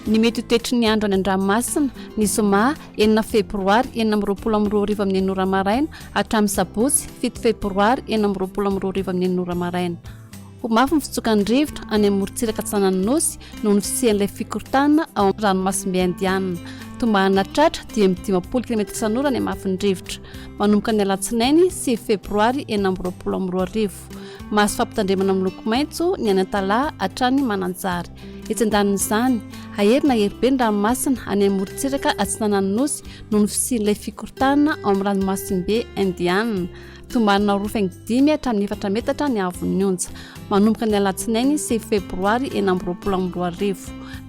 Ny mety ho toetry ny andro any an-dranomasina ny zoma 9 febroary 2022 amin'ny 9 maraina hatramin'ny sabotsy 7 febroary 2022 amin'ny 9 maraina. Ho mafy ny fitsokan'ny rivotra any amorontsiraka Antsinanana nosy noho ny fisian'ilay fikorontanana ao amin'ny ranomasimbe Indiana. Tombahana tratra 10 km isan'ora ny hamafin'ny rivotra. Manomboka ny alatsinainy 7 febroary 2022. Mahazo fampitandremana miloko maitso ny any an-talata hatrany mananjary. Etsendanin'izany aherina heribe ny ranomasina any amorontsiraka Antsinanana nosy noho ny fisian'ilay fikorontanana ao amin'ny ranomasimbe Indiana. Tombahana 5 hatramin'ny 4 metatra ny avon'ny onja. Manomboka ny alatsinainy 7 febroary 2022.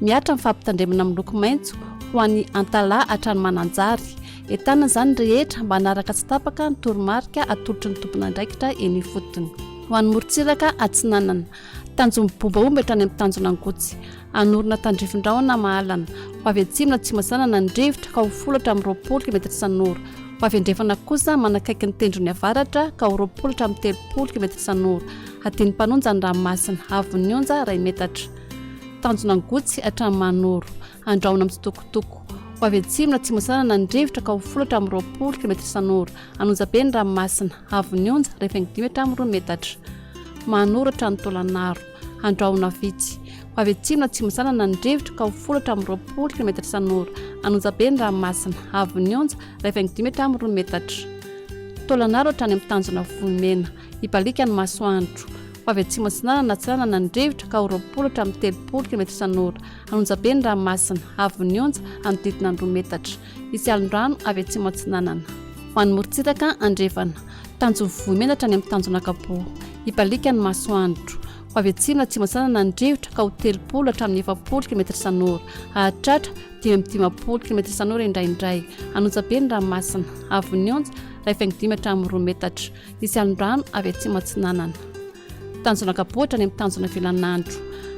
Miatra ny fampitandremana miloko maitso ho an'ny an-talata hatrany mananjary. Entana izany rehetra mba hanaraka tsy tapaka ny toromarika atolotry ny tompona andraikitra eny fotony. Ho an'ny morontsiraka Antsinanana tanjony bombaomba hatrany amin'ny tanjona angotsy. Anorona tandrifin-drahona mahalana. Ho avy atsimo na atsimo asanana ny rivotra ka ho folo hatramin'ny 20 km isan'ora. Ho avy andrefana kosa manakaiky ny tendrony avaratra ka ho 20 hatramin'ny 30 km isan'ora. Atiny mpanonja ny ranomasina avon'ny onja 2 metatra. Tanjona angotsy hatramin'ny manoro. Andraona amin'ny tsitokotoko. Ho avy atsimo na atsimo asanana ny rivotra ka ho folo hatramin'ny 20 km isan'ora. Anonja be ny ranomasina avon'ny onja 5 hatramin'ny 2 metatra. Manoro hatramin'ny tolanaro. Andraona vitsy. Ho avy atsimo na atsimo asanana ny rivotra ka ho folo hatramin'ny 20 km isan'ora. Anonja be ny ranomasina avon'ny onja 5 hatramin'ny 2 metatra. Tolanaro hatrany amin'ny tanjona vohimena. Ibalika ny masoandro. Ho avy atsimo asanana na atsanana ny rivotra ka ho 20 hatramin'ny 30 km isan'ora. Anonja be ny ranomasina avon'ny onja manodidina 2 metatra. Isy alon-drano avy atsimo atsinanana. Ho an'ny morontsiraka andrefana. Tanjona vohimena hatrany amin'ny tanjona kapoha. Ibalika ny masoandro. Ho avy atsimo na atsimo asanana ny rivotra ka ho 30 hatramin'ny 40 km isan'ora. Ahatratra 10 km isan'ora indraindray. Anonja be ny ranomasina avon'ny onja 5 hatramin'ny 2 metatra. Isy alon-drano avy atsimo atsinanana. Tanjona kapoha hatrany amin'ny tanjona velanandro.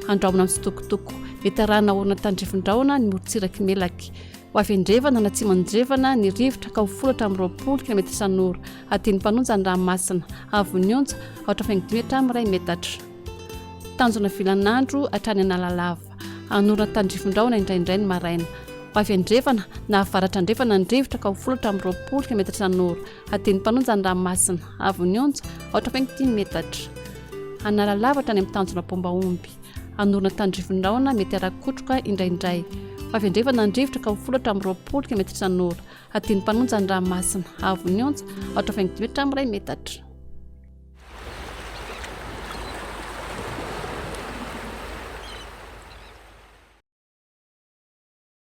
Andraona amin'ny tsitokotoko. Veterana orona tandrifin-drahona ny morontsiraka melaky. Ho avy andrefana na atsimo andrefana ny rivotra ka ho folo hatramin'ny 20 km isan'ora. Atiny mpanonja ny ranomasina avon'ny onja 5 hatramin'ny 2 metatra. Tanjona velanandro hatrany analalava. Anorona tandrifin-drahona indraindray ny maraina. Ho avy andrefana na avaratra andrefana ny rivotra ka ho folo hatramin'ny 20 km isan'ora. Atiny mpanonja ny ranomasina avon'ny onja 5 metatra. Analalava hatrany amin'ny tanjona bombaomby. Anorona tandrifin-drahona mety arakotroka indraindray. Ho avy andrefana ny rivotra ka ho folo hatramin'ny 20 km isan'ora. Atiny mpanonja ny ranomasina avon'ny onja 5 hatramin'ny 2 metatra.